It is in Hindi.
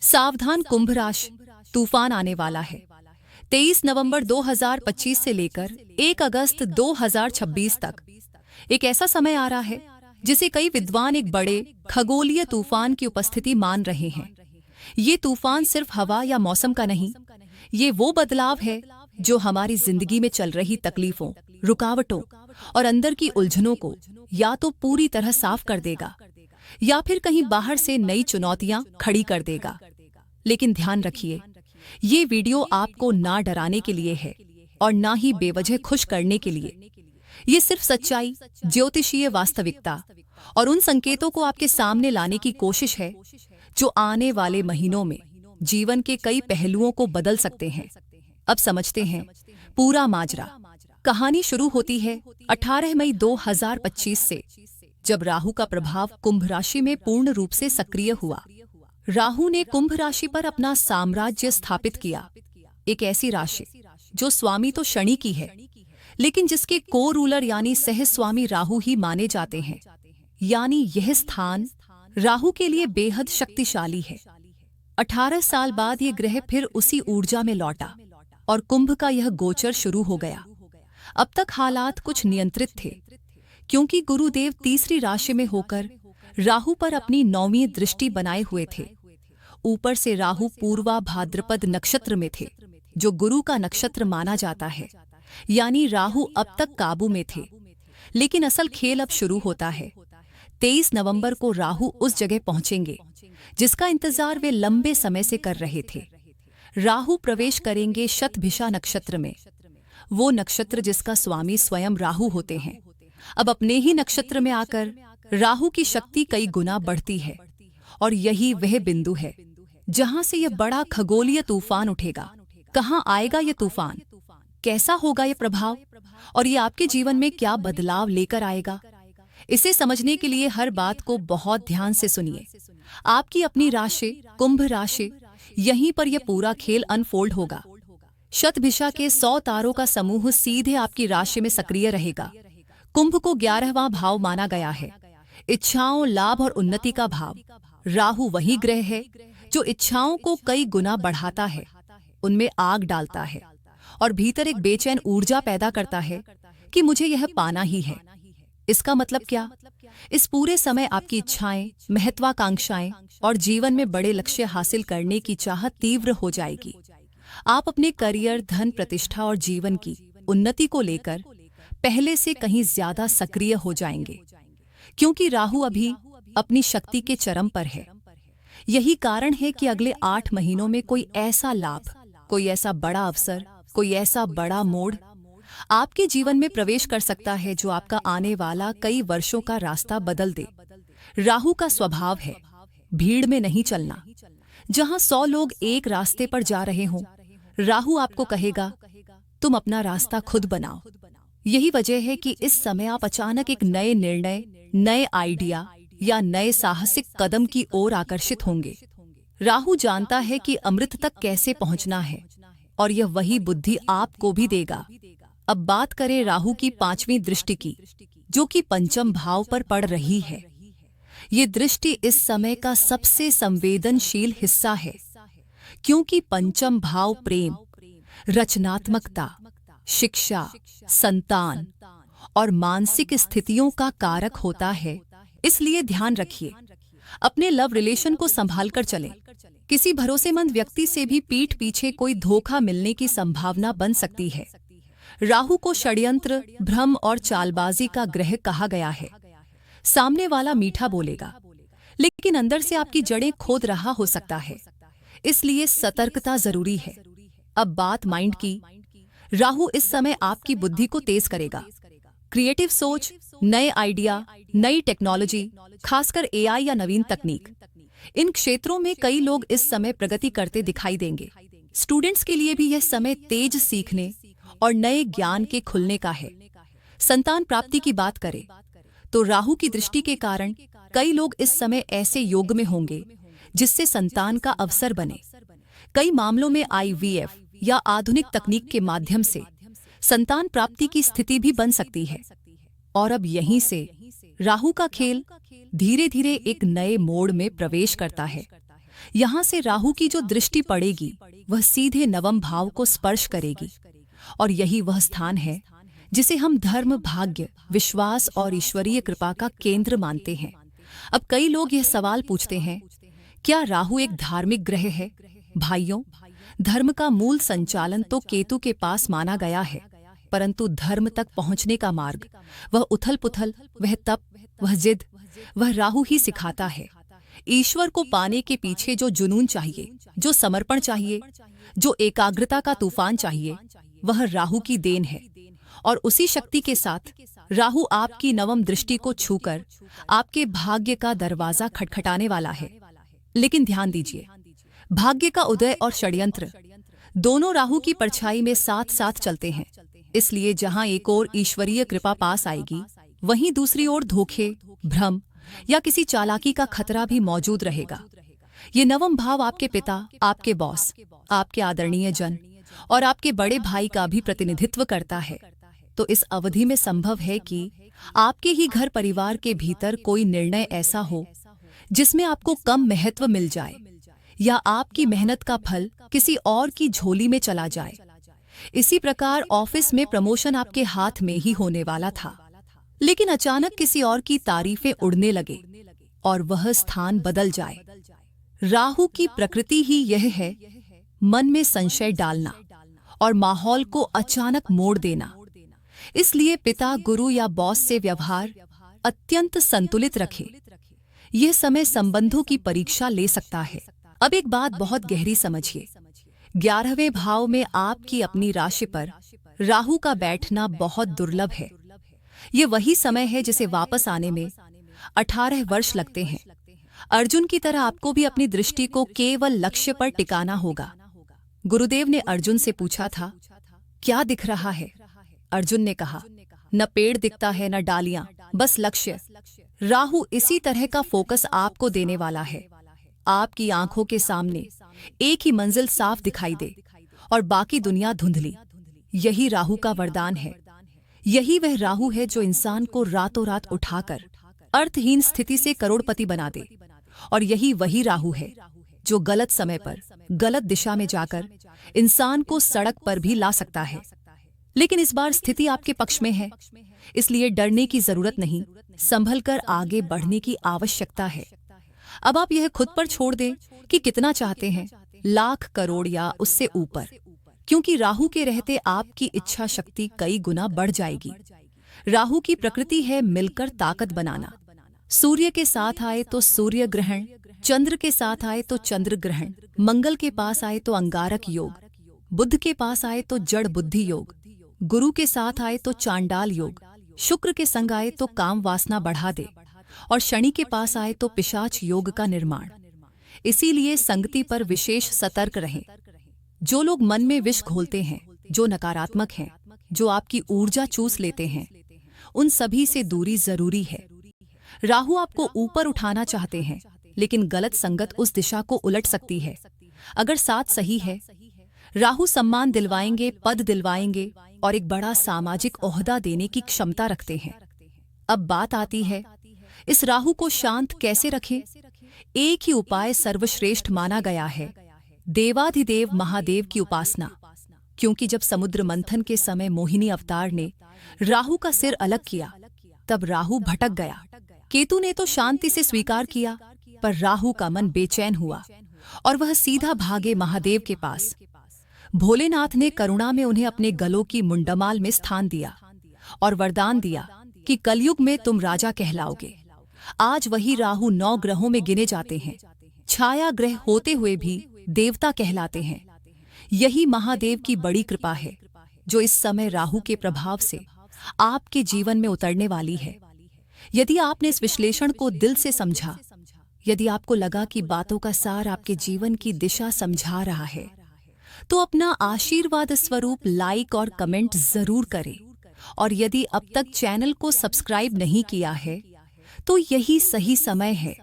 सावधान कुंभ राशि, तूफान आने वाला है। 23 नवंबर 2025 से लेकर 1 अगस्त 2026 तक एक ऐसा समय आ रहा है जिसे कई विद्वान एक बड़े खगोलीय तूफान की उपस्थिति मान रहे हैं। ये तूफान सिर्फ हवा या मौसम का नहीं, ये वो बदलाव है जो हमारी जिंदगी में चल रही तकलीफों, रुकावटों और अंदर की उलझनों को या तो पूरी तरह साफ कर देगा या फिर कहीं बाहर से नई चुनौतियां खड़ी कर देगा। लेकिन ध्यान रखिए, ये वीडियो आपको ना डराने के लिए है और ना ही बेवजह खुश करने के लिए। ये सिर्फ सच्चाई, ज्योतिषीय वास्तविकता और उन संकेतों को आपके सामने लाने की कोशिश है जो आने वाले महीनों में जीवन के कई पहलुओं को बदल सकते हैं। अब समझते हैं पूरा माजरा। कहानी शुरू होती है 18 मई 2025 से, जब राहु का प्रभाव कुंभ राशि में पूर्ण रूप से सक्रिय हुआ। राहु ने कुंभ राशि पर अपना साम्राज्य स्थापित किया, एक ऐसी राशि जो स्वामी तो शनि की है, लेकिन जिसके को रूलर यानी सह स्वामी राहु ही माने जाते हैं। यानी यह स्थान राहु के लिए बेहद शक्तिशाली है। 18 साल बाद ये ग्रह फिर उसी ऊर्जा में लौटा और कुंभ का यह गोचर शुरू हो गया। अब तक हालात कुछ नियंत्रित थे, क्योंकि गुरुदेव तीसरी राशि में होकर राहु पर अपनी 9वीं दृष्टि बनाए हुए थे। ऊपर से राहु पूर्वा भाद्रपद नक्षत्र में थे, जो गुरु का नक्षत्र माना जाता है। यानी राहु अब तक काबू में थे, लेकिन असल खेल अब शुरू होता है। 23 नवंबर को राहु उस जगह पहुंचेंगे जिसका इंतजार वे लंबे समय से कर रहे थे। राहु प्रवेश करेंगे शतभिषा नक्षत्र में, वो नक्षत्र जिसका स्वामी स्वयं राहु होते हैं। अब अपने ही नक्षत्र में आकर राहु की शक्ति कई गुना बढ़ती है, और यही वह बिंदु है जहां से यह बड़ा खगोलीय तूफान उठेगा। कहां आएगा यह तूफान, कैसा होगा यह प्रभाव, और ये आपके जीवन में क्या बदलाव लेकर आएगा, इसे समझने के लिए हर बात को बहुत ध्यान से सुनिए। आपकी अपनी राशि कुंभ राशि, यहीं पर यह पूरा खेल अनफोल्ड होगा। शतभिषा के 100 तारों का समूह सीधे आपकी राशि में सक्रिय रहेगा। कुंभ को 11वां भाव माना गया है, इच्छाओं, लाभ और उन्नति का भाव। राहु वही ग्रह है जो इच्छाओं को कई गुना बढ़ाता है, उनमें आग डालता है और भीतर एक बेचैन ऊर्जा पैदा करता है कि मुझे यह पाना ही है। इसका मतलब क्या? इस पूरे समय आपकी इच्छाएं, महत्वाकांक्षाएं और जीवन में बड़े लक्ष्य हासिल करने की चाहत तीव्र हो जाएगी। आप अपने करियर, धन, प्रतिष्ठा और जीवन की उन्नति को लेकर पहले से कहीं ज्यादा सक्रिय हो जाएंगे, क्योंकि राहु अभी अपनी शक्ति के चरम पर है। यही कारण है कि अगले 8 महीनों में कोई ऐसा लाभ, कोई ऐसा बड़ा अवसर, कोई ऐसा बड़ा मोड़ आपके जीवन में प्रवेश कर सकता है जो आपका आने वाला कई वर्षों का रास्ता बदल दे। राहु का स्वभाव है भीड़ में नहीं चलना। जहां 100 लोग एक रास्ते पर जा रहे हों, राहु आपको कहेगा तुम अपना रास्ता खुद बनाओ। यही वजह है कि इस समय आप अचानक एक नए निर्णय, नए आइडिया या नए साहसिक कदम की ओर आकर्षित होंगे। राहु जानता है कि अमृत तक कैसे पहुंचना है, और यह वही बुद्धि आपको भी देगा। अब बात करें राहु की 5वीं दृष्टि की, जो कि पंचम भाव पर पड़ रही है। ये दृष्टि इस समय का सबसे संवेदनशील हिस्सा है, क्योंकि पंचम भाव प्रेम, रचनात्मकता, शिक्षा, संतान और मानसिक स्थितियों का कारक होता है। इसलिए ध्यान रखिए, अपने लव रिलेशन को संभाल कर चलें। किसी भरोसेमंद व्यक्ति से भी पीठ पीछे कोई धोखा मिलने की संभावना बन सकती है। राहु को षड्यंत्र, भ्रम और चालबाजी का ग्रह कहा गया है। सामने वाला मीठा बोलेगा, लेकिन अंदर से आपकी जड़ें खोद रहा हो सकता है। इसलिए सतर्कता जरूरी है। अब बात माइंड की। राहु इस समय आपकी बुद्धि को तेज करेगा। क्रिएटिव सोच, नए आइडिया, नई टेक्नोलॉजी, खासकर एआई या नवीन तकनीक, इन क्षेत्रों में कई लोग इस समय प्रगति करते दिखाई देंगे। स्टूडेंट्स के लिए भी यह समय तेज सीखने और नए ज्ञान के खुलने का है। संतान प्राप्ति की बात करें तो राहु की दृष्टि के कारण कई लोग इस समय ऐसे योग में होंगे जिससे संतान का अवसर बने। कई मामलों में आईवीएफ या आधुनिक तकनीक के माध्यम से संतान प्राप्ति की स्थिति भी बन सकती है। और अब यहीं से राहु का खेल धीरे धीरे एक नए मोड़ में प्रवेश करता है। यहाँ से राहु की जो दृष्टि पड़ेगी वह सीधे नवम भाव को स्पर्श करेगी, और यही वह स्थान है जिसे हम धर्म, भाग्य, विश्वास और ईश्वरीय कृपा का केंद्र मानते हैं। अब कई लोग यह सवाल पूछते हैं, क्या राहु एक धार्मिक ग्रह है? भाइयों, धर्म का मूल संचालन तो केतु के पास माना गया है, परंतु धर्म तक पहुंचने का मार्ग, वह उथल पुथल, वह तप, वह जिद, वह राहु ही सिखाता है। ईश्वर को पाने के पीछे जो जुनून चाहिए, जो समर्पण चाहिए, जो एकाग्रता का तूफान चाहिए, वह राहु की देन है। और उसी शक्ति के साथ राहु आपकी नवम दृष्टि को छूकर आपके भाग्य का दरवाजा खटखटाने वाला है। लेकिन ध्यान दीजिए, भाग्य का उदय और षड्यंत्र दोनों राहु की परछाई में साथ साथ चलते हैं। इसलिए जहां एक ओर ईश्वरीय कृपा पास आएगी, वहीं दूसरी ओर धोखे, भ्रम या किसी चालाकी का खतरा भी मौजूद रहेगा। ये नवम भाव आपके पिता, आपके बॉस, आपके आदरणीय जन और आपके बड़े भाई का भी प्रतिनिधित्व करता है। तो इस अवधि में संभव है कि आपके ही घर परिवार के भीतर कोई निर्णय ऐसा हो जिसमें आपको कम महत्व मिल जाए, या आपकी मेहनत का फल किसी और की झोली में चला जाए। इसी प्रकार ऑफिस में प्रमोशन आपके हाथ में ही होने वाला था, लेकिन अचानक किसी और की तारीफें उड़ने लगे और वह स्थान बदल जाए। राहु की प्रकृति ही यह है, मन में संशय डालना और माहौल को अचानक मोड़ देना। इसलिए पिता, गुरु या बॉस से व्यवहार अत्यंत संतुलित रखें। यह समय संबंधों की परीक्षा ले सकता है। अब एक बात बहुत गहरी समझिए, 11वें भाव में आपकी अपनी राशि पर राहु का बैठना बहुत दुर्लभ है। ये वही समय है जिसे वापस आने में 18 वर्ष लगते हैं। अर्जुन की तरह आपको भी अपनी दृष्टि को केवल लक्ष्य पर टिकाना होगा। गुरुदेव ने अर्जुन से पूछा था, क्या दिख रहा है? अर्जुन ने कहा, न पेड़ दिखता है न डालियां, बस लक्ष्य। राहु इसी तरह का फोकस आपको देने वाला है। आपकी आंखों के सामने एक ही मंजिल साफ दिखाई दे और बाकी दुनिया धुंधली। यही राहु का वरदान है। यही वह राहु है जो इंसान को रातों रात उठाकर अर्थहीन स्थिति से करोड़पति बना दे। और यही वही राहु है जो गलत समय पर गलत दिशा में जाकर इंसान को सड़क पर भी ला सकता है। लेकिन इस बार स्थिति आपके पक्ष में है, इसलिए डरने की जरूरत नहीं, संभल कर आगे बढ़ने की आवश्यकता है। अब आप यह खुद पर छोड़ दें कि कितना चाहते हैं, लाख, करोड़ या उससे ऊपर, क्योंकि राहु के रहते आपकी इच्छा शक्ति कई गुना बढ़ जाएगी। राहु की प्रकृति है मिलकर ताकत बनाना। सूर्य के साथ आए तो सूर्य ग्रहण, चंद्र के साथ आए तो चंद्र ग्रहण, मंगल के पास आए तो अंगारक योग, बुध के पास आए तो जड़ बुद्धि योग, गुरु के साथ आए तो चांडाल योग, शुक्र के संग आए तो काम वासना बढ़ा दे, और शनि के पास आए तो पिशाच योग का निर्माण। इसीलिए संगति पर विशेष सतर्क रहें। जो लोग मन में विष घोलते हैं, जो नकारात्मक हैं, जो आपकी ऊर्जा चूस लेते हैं, उन सभी से दूरी जरूरी है। राहु आपको ऊपर उठाना चाहते हैं, लेकिन गलत संगत उस दिशा को उलट सकती है। अगर साथ सही है, राहु सम्मान दिलवाएंगे, पद दिलवाएंगे और एक बड़ा सामाजिक ओहदा देने की क्षमता रखते हैं। अब बात आती है, इस राहु को शांत कैसे रखें? एक ही उपाय सर्वश्रेष्ठ माना गया है, देवाधिदेव महादेव की उपासना। क्योंकि जब समुद्र मंथन के समय मोहिनी अवतार ने राहु का सिर अलग किया, तब राहु भटक गया। केतु ने तो शांति से स्वीकार किया, पर राहु का मन बेचैन हुआ और वह सीधा भागे महादेव के पास। भोलेनाथ ने करुणा में उन्हें अपने गलों की मुंडमाल में स्थान दिया और वरदान दिया कि कलयुग में तुम राजा कहलाओगे। आज वही राहु 9 ग्रहों में गिने जाते हैं। छाया ग्रह होते हुए भी देवता कहलाते हैं। यही महादेव की बड़ी कृपा है जो इस समय राहु के प्रभाव से आपके जीवन में उतरने वाली है। यदि आपने इस विश्लेषण को दिल से समझा, यदि आपको लगा कि बातों का सार आपके जीवन की दिशा समझा रहा है, तो अपना आशीर्वाद स्वरूप लाइक और कमेंट जरूर करें। और यदि अब तक चैनल को सब्सक्राइब नहीं किया है, तो यही सही समय है